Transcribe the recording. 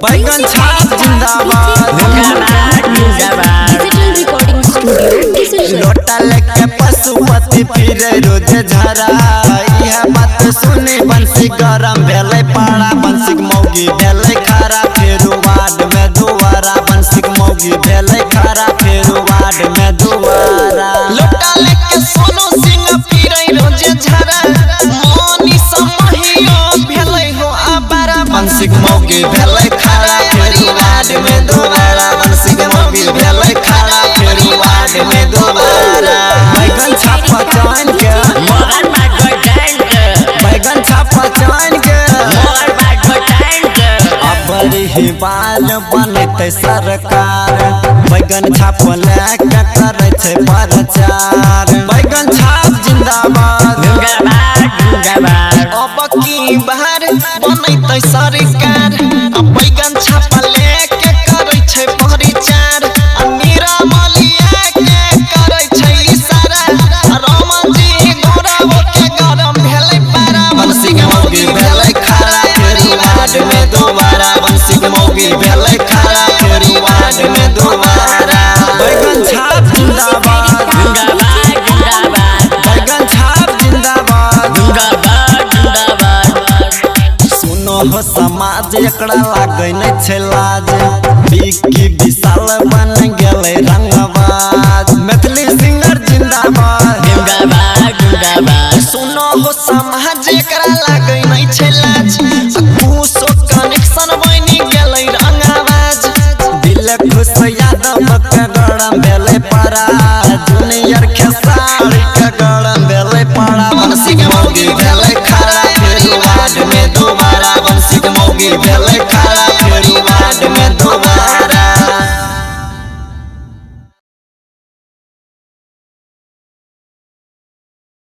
बैगन छाप जिंदाबाद लोटा लेके पशुपति फिरे रोज झरा यह बात सुनी बंसी गरम भेले पाड़ा बंसी मौगी भेले खारा फिर वार्ड में दुआरा बंसी मौगी भेले खारा फिर वार्ड में दुआरा लोटा लेके सोनू सिंह फिरे रोज झरा मोनी समहियो भेले हो आबारा बंसी मौगी भेले खारा फिर वार्ड में दुआरा बंसी मौगी भेले खारा फिर वार्ड में दुआरा बैगन छापा चान के बैगन छापा चान के बड़ी ही बाल बनते सरकार बैगन छाप लेके करे छे प्रचार बैगन छाप जिंदाबाद अब की बार बनते सरकार बैगन छाप लेके करे छे प्रचार मीरा मलिया के करे छे इशारा रमन जी गौरव के गरम भेले पारा बंसी मौगी भेले खारा फिर वार्ड में दोबारा बंसी मौगी भेले खारा फिर वार्ड में दोबारा बैगन छाप जिंदाबाद बैगन छाप जिंदाबाद सुनो हो समाज एकरा लागे नै छै लाज बिक्की विशाल बन गेले रंगबाज मैथिली सिंगर जिंदाबाद सुनो हो समाज